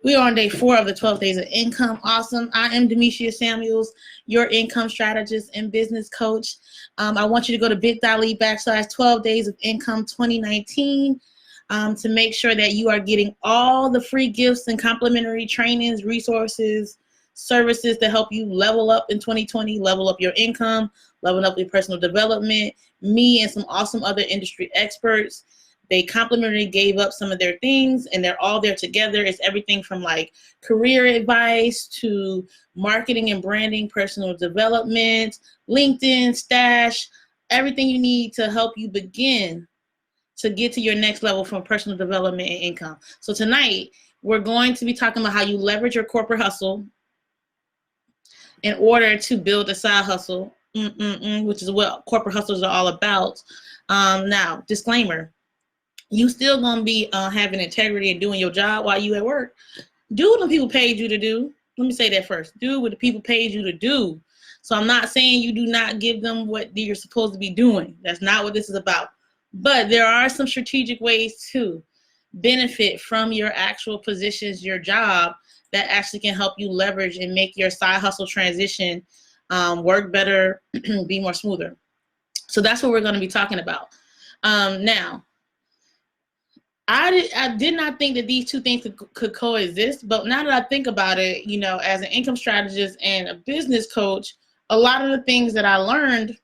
We are on day 4 of the 12 days of income. Awesome. I am Demetria Samuels, your income strategist and business coach. I want you to go to bit.ly/12 days of income 2019 to make sure that you are getting all the free gifts and complimentary trainings, resources, services to help you level up in 2020, level up your income, level up your personal development, me and some awesome other industry experts. They complimentary gave up some of their things and they're all there together. It's everything from like career advice to marketing and branding, personal development, LinkedIn, Stash, everything you need to help you begin to get to your next level from personal development and income. So tonight, we're going to be talking about how you leverage your corporate hustle in order to build a side hustle, which is what corporate hustles are all about. Now, disclaimer. You still gonna be having integrity and doing your job while you at work. Do what the people paid you to do. Let me say that first. Do what the people paid you to do. So I'm not saying you do not give them what you're supposed to be doing. That's not what this is about. But there are some strategic ways to benefit from your actual positions, your job, that actually can help you leverage and make your side hustle transition work better, be more smoother. So that's what we're going to be talking about. Now, I did not think that these two things could coexist, but now that I think about it, you know, as an income strategist and a business coach, a lot of the things that I learned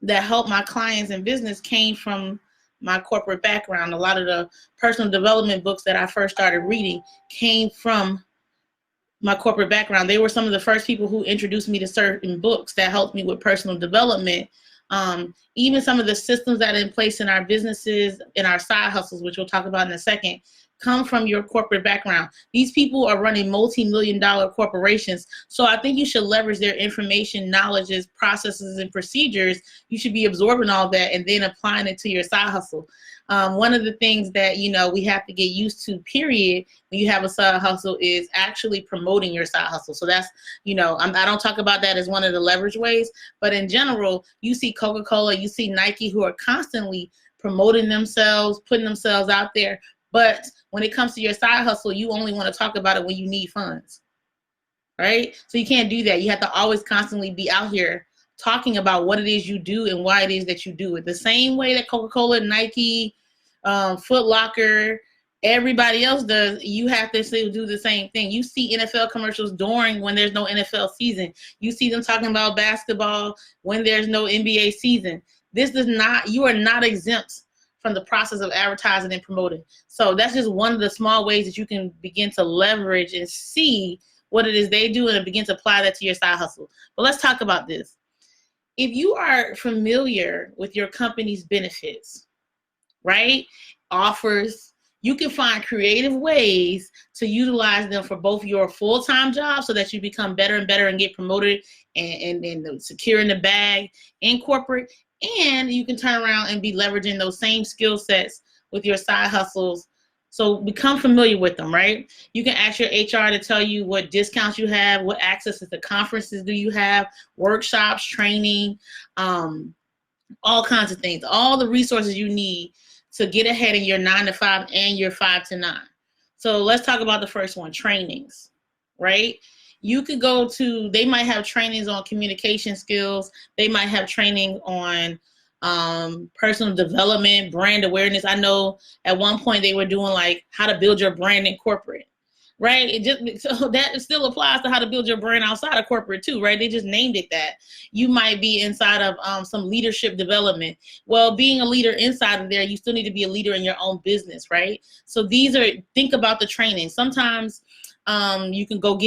that helped my clients in business came from my corporate background. A lot of the personal development books that I first started reading came from my corporate background. They were some of the first people who introduced me to certain books that helped me with personal development. Even some of the systems that are in place in our businesses, in our side hustles, which we'll talk about in a second, come from your corporate background. These people are running multi-million-dollar corporations. So I think you should leverage their information, knowledges, processes, and procedures. You should be absorbing all that and then applying it to your side hustle. One of the things that, you know, we have to get used to, period, when you have a side hustle is actually promoting your side hustle. So that's, you know, I don't talk about that as one of the leverage ways, but in general, you see Coca-Cola, you see Nike, who are constantly promoting themselves, putting themselves out there. But when it comes to your side hustle, you only want to talk about it when you need funds, right? So you can't do that. You have to always constantly be out here talking about what it is you do and why it is that you do it. The same way that Coca-Cola, Nike, Foot Locker, everybody else does, you have to still do the same thing. You see NFL commercials during when there's no NFL season. You see them talking about basketball when there's no NBA season. This does not, you are not exempt from the process of advertising and promoting. So that's just one of the small ways that you can begin to leverage and see what it is they do and begin to apply that to your side hustle. But let's talk about this. If you are familiar with your company's benefits, right, offers, you can find creative ways to utilize them for both your full-time job so that you become better and better and get promoted and secure in the bag in corporate. And you can turn around and be leveraging those same skill sets with your side hustles. So become familiar with them, right? You can ask your HR to tell you what discounts you have, what accesses to conferences do you have, workshops, training, all kinds of things, all the resources you need to get ahead in your 9 to 5 and your 5 to 9. So let's talk about the first one, trainings, right? You could go to, they might have trainings on communication skills. They might have training on personal development, brand awareness. I know at one point they were doing like how to build your brand in corporate, right? It just, so that still applies to how to build your brand outside of corporate too, right? They just named it that. You might be inside of some leadership development. Well, being a leader inside of there, you still need to be a leader in your own business, right? So these are, think about the training. Sometimes you can go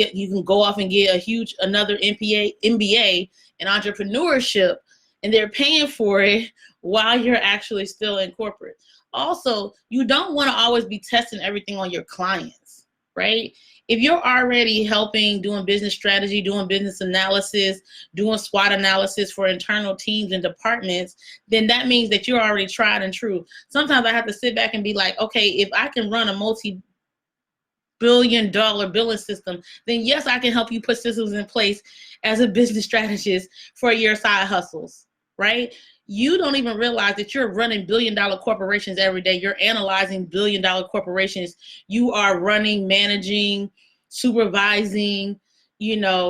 off and get a huge, another MBA in entrepreneurship, and they're paying for it while you're actually still in corporate. Also, you don't want to always be testing everything on your clients, right? If you're already helping, doing business strategy, doing business analysis, doing SWOT analysis for internal teams and departments, then that means that you're already tried and true. Sometimes I have to sit back and be like, okay, if I can run a multi-billion-dollar billing system, then yes, I can help you put systems in place as a business strategist for your side hustles. right? You don't even realize that you're running billion-dollar corporations every day. You're analyzing billion-dollar corporations. You are running, managing, supervising,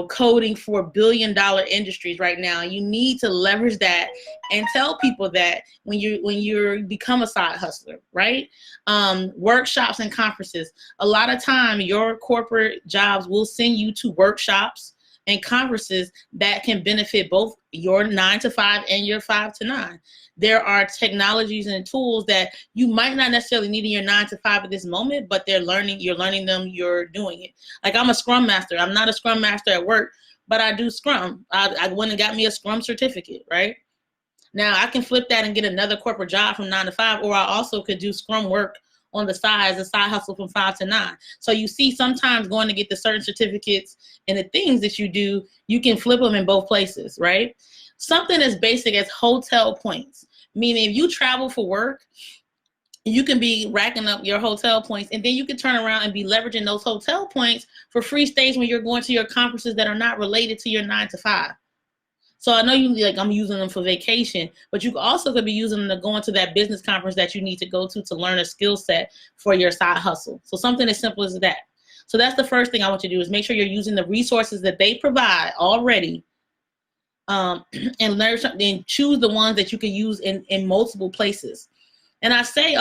coding for billion-dollar industries right now. You need to leverage that and tell people that when you become a side hustler, right? Workshops and conferences. A lot of time, your corporate jobs will send you to workshops and conferences that can benefit both your 9 to 5 and your 5 to 9. There are technologies and tools that you might not necessarily need in your 9 to 5 at this moment, but you're learning them, you're doing it. Like, I'm a Scrum Master. I'm not a Scrum Master at work, but I do Scrum. I went and got me a Scrum certificate, right? Now, I can flip that and get another corporate job from 9 to 5, or I also could do Scrum work on the side as a side hustle from 5 to 9. So you see, sometimes going to get the certain certificates and the things that you do, you can flip them in both places, right? Something as basic as hotel points, meaning if you travel for work, you can be racking up your hotel points, and then you can turn around and be leveraging those hotel points for free stays when you're going to your conferences that are not related to your 9 to 5. So I know I'm using them for vacation, but you also could be using them to go into that business conference that you need to go to learn a skill set for your side hustle. So something as simple as that. So that's the first thing I want you to do, is make sure you're using the resources that they provide already, and learn something, and choose the ones that you can use in multiple places. And I say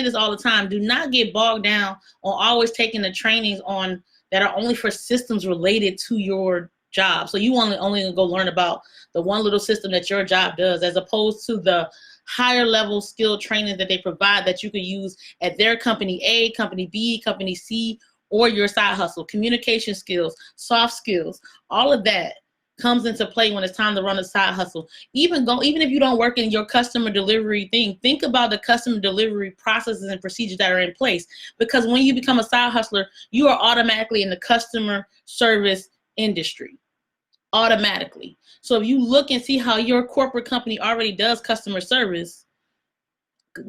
this all the time: do not get bogged down on always taking the trainings on that are only for systems related to your job. So you only go learn about the one little system that your job does, as opposed to the higher level skill training that they provide that you could use at their company A, company B, company C, or your side hustle. Communication skills, soft skills, all of that comes into play when it's time to run a side hustle. Even if you don't work in your customer delivery thing, think about the customer delivery processes and procedures that are in place. Because when you become a side hustler, you are automatically in the customer service industry. Automatically. So if you look and see how your corporate company already does customer service,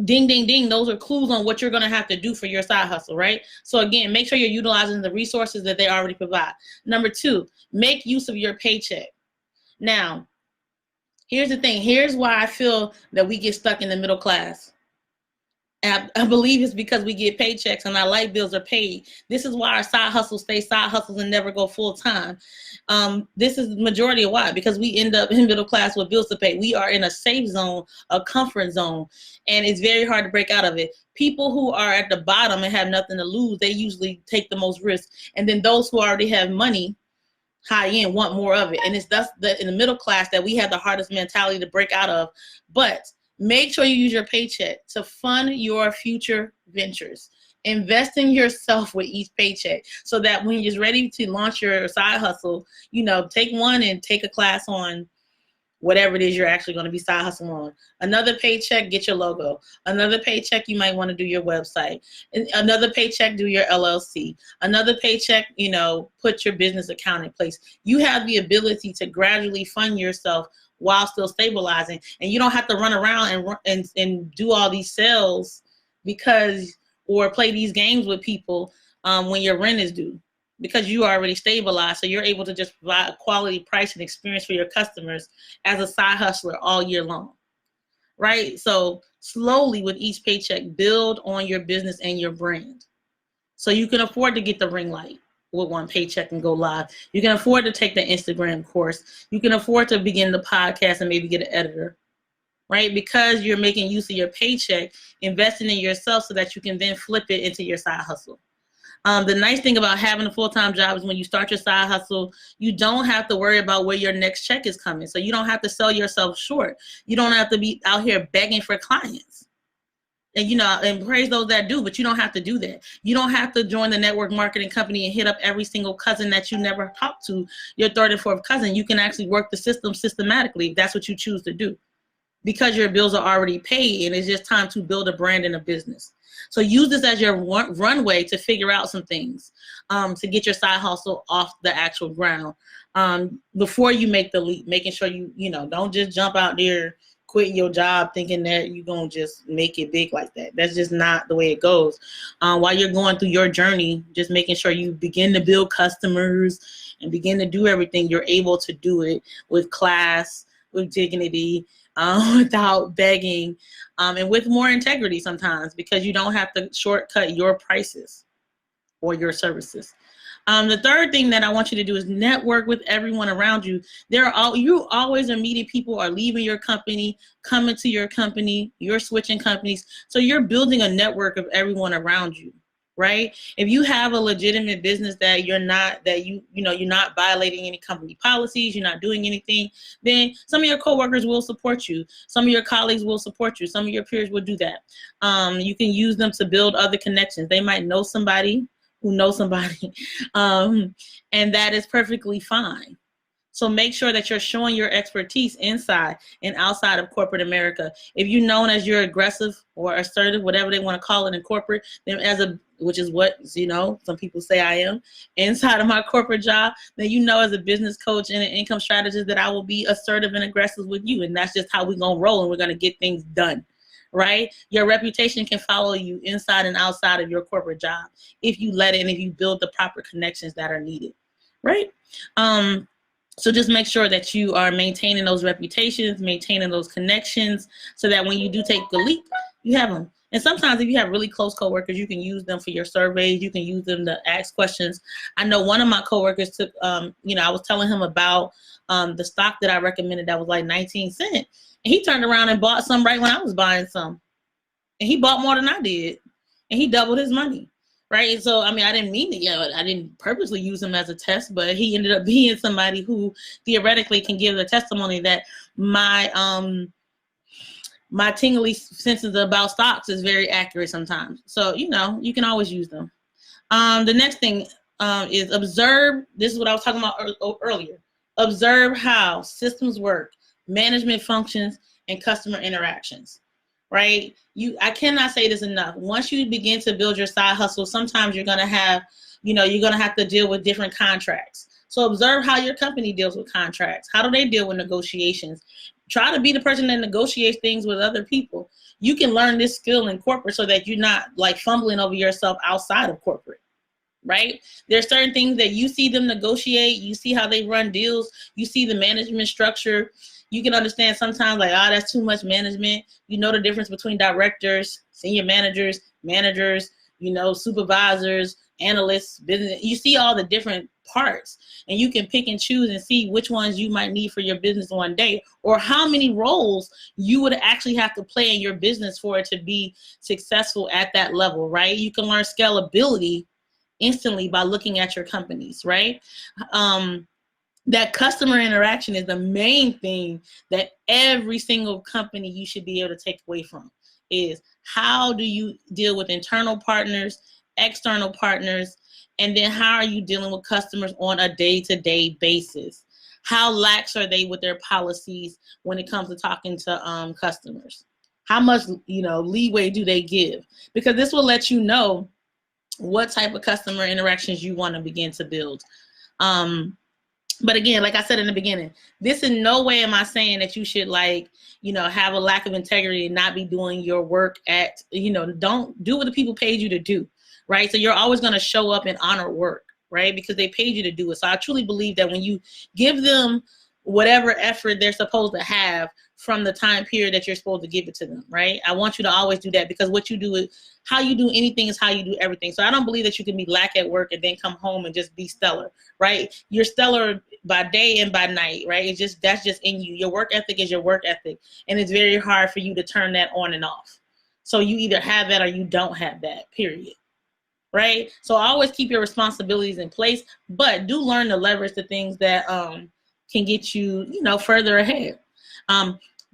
ding, ding, ding, those are clues on what you're going to have to do for your side hustle, right? So again, make sure you're utilizing the resources that they already provide. Number 2, make use of your paycheck. Now, here's the thing. Here's why I feel that we get stuck in the middle class. And I believe it's because we get paychecks and our light bills are paid. This is why our side hustles stay side hustles and never go full time. This is the majority of why, because we end up in middle class with bills to pay. We are in a safe zone, a comfort zone, and it's very hard to break out of it. People who are at the bottom and have nothing to lose, they usually take the most risk. And then those who already have money, high end, want more of it. And it's thus in the middle class that we have the hardest mentality to break out of. But make sure you use your paycheck to fund your future ventures. Invest in yourself with each paycheck, so that when you're ready to launch your side hustle, take one and take a class on whatever it is you're actually going to be side hustling on. Another paycheck, get your logo. Another paycheck, you might want to do your website. Another paycheck, do your LLC. Another paycheck, put your business account in place. You have the ability to gradually fund yourself while still stabilizing, and you don't have to run around and do all these sales or play these games with people when your rent is due, because you are already stabilized. So you're able to just provide a quality price and experience for your customers as a side hustler all year long, right? So slowly with each paycheck, build on your business and your brand, so you can afford to get the ring light with one paycheck and go live. You can afford to take the Instagram course. You can afford to begin the podcast and maybe get an editor, right? Because you're making use of your paycheck, investing in yourself so that you can then flip it into your side hustle. The nice thing about having a full-time job is when you start your side hustle, you don't have to worry about where your next check is coming. So you don't have to sell yourself short. You don't have to be out here begging for clients. And praise those that do, but you don't have to do that. You don't have to join the network marketing company and hit up every single cousin that you never talked to, your third and fourth cousin. You can actually work the system systematically if that's what you choose to do, because your bills are already paid and it's just time to build a brand and a business. So use this as your runway to figure out some things, to get your side hustle off the actual ground, before you make the leap, making sure you don't just jump out there quitting your job thinking that you're going to just make it big like that. That's just not the way it goes. While you're going through your journey, just making sure you begin to build customers and begin to do everything, you're able to do it with class, with dignity, without begging, and with more integrity sometimes, because you don't have to shortcut your prices or your services. The third thing that I want you to do is network with everyone around you. You always are meeting people are leaving your company, coming to your company, you're switching companies. So you're building a network of everyone around you, right? If you have a legitimate business that you're not violating any company policies, you're not doing anything, then some of your coworkers will support you. Some of your colleagues will support you. Some of your peers will do that. You can use them to build other connections. They might know somebody who knows somebody, and that is perfectly fine. So make sure that you're showing your expertise inside and outside of corporate America. If you're known as you're aggressive or assertive, whatever they want to call it in corporate, then which is what, some people say I am inside of my corporate job, then as a business coach and an income strategist that I will be assertive and aggressive with you. And that's just how we're going to roll, and we're going to get things done. Right? Your reputation can follow you inside and outside of your corporate job if you let it and if you build the proper connections that are needed. Right? So just make sure that you are maintaining those reputations, maintaining those connections, so that when you do take the leap, you have them. And sometimes if you have really close coworkers, you can use them for your surveys. You can use them to ask questions. I know one of my coworkers took, I was telling him about the stock that I recommended that was like 19 cents. And he turned around and bought some right when I was buying some. And he bought more than I did. And he doubled his money. Right? So, I didn't mean it. I didn't purposely use him as a test, but he ended up being somebody who theoretically can give the testimony that my tingly senses about stocks is very accurate sometimes. So, you can always use them. The next thing is observe. This is what I was talking about earlier. Observe how systems work, management functions, and customer interactions, right? I cannot say this enough. Once you begin to build your side hustle, sometimes you're going to have, you're going to have to deal with different contracts. So observe how your company deals with contracts. How do they deal with negotiations? Try to be the person that negotiates things with other people. You can learn this skill in corporate so that you're not like fumbling over yourself outside of corporate. Right? There's certain things that you see them negotiate. You see how they run deals. You see the management structure. You can understand sometimes like, that's too much management. You know the difference between directors, senior managers, supervisors, analysts, business. You see all the different parts, and you can pick and choose and see which ones you might need for your business one day, or how many roles you would actually have to play in your business for it to be successful at that level, right? You can learn scalability instantly by looking at your companies, right? That customer interaction is the main thing that every single company you should be able to take away from, is how do you deal with internal partners, external partners, and then how are you dealing with customers on a day-to-day basis? How lax are they with their policies when it comes to talking to customers? How much leeway do they give? Because this will let you know what type of customer interactions you want to begin to build. But again, like I said in the beginning, this in no way am I saying that you should have a lack of integrity and not be doing your work don't do what the people paid you to do, right? So you're always going to show up and honor work, right? Because they paid you to do it. So I truly believe that when you give them whatever effort they're supposed to have from the time period that you're supposed to give it to them, right? I want you to always do that, because what you do is how you do anything is how you do everything. So I don't believe that you can be lack at work and then come home and just be stellar, right? You're stellar by day and by night, right? That's just in you. Your work ethic is your work ethic, and it's very hard for you to turn that on and off. So you either have that or you don't have that, period. Right? So always keep your responsibilities in place, but do learn to leverage the things that can get you, further ahead.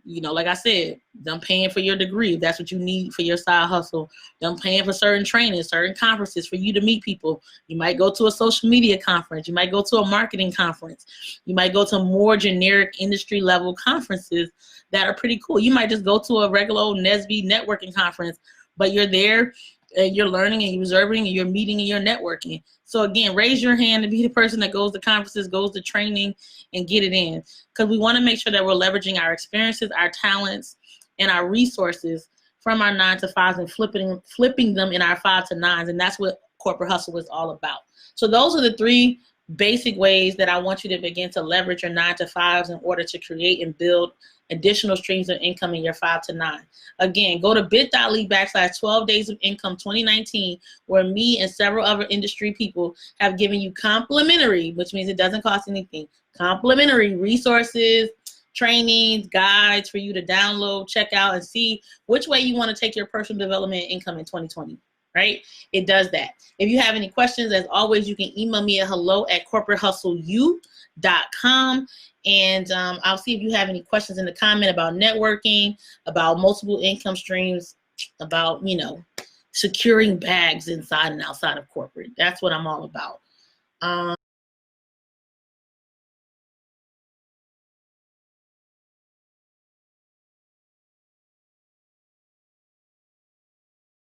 Like I said, them paying for your degree, if that's what you need for your side hustle. Them paying for certain trainings, certain conferences for you to meet people. You might go to a social media conference. You might go to a marketing conference. You might go to more generic industry level conferences that are pretty cool. You might just go to a regular old NSBE networking conference, but you're there, you're learning and you're observing and you're meeting and you're networking. So again, raise your hand to be the person that goes to conferences, goes to training, and get it in. Because we want to make sure that we're leveraging our experiences, our talents, and our resources from our 9-to-5s and flipping them in our 5-to-9s. And that's what corporate hustle is all about. So those are the 3 basic ways that I want you to begin to leverage your 9 to 5s in order to create and build additional streams of income in your 5 to 9. Again, go to bit.ly/12 days of income 2019, where me and several other industry people have given you complimentary, which means it doesn't cost anything, complimentary resources, trainings, guides for you to download, check out, and see which way you want to take your personal development and income in 2020. Right? It does that. If you have any questions, as always, you can email me at hello@corporatehustleu.com. And I'll see if you have any questions in the comment about networking, about multiple income streams, about, you know, securing bags inside and outside of corporate. That's what I'm all about.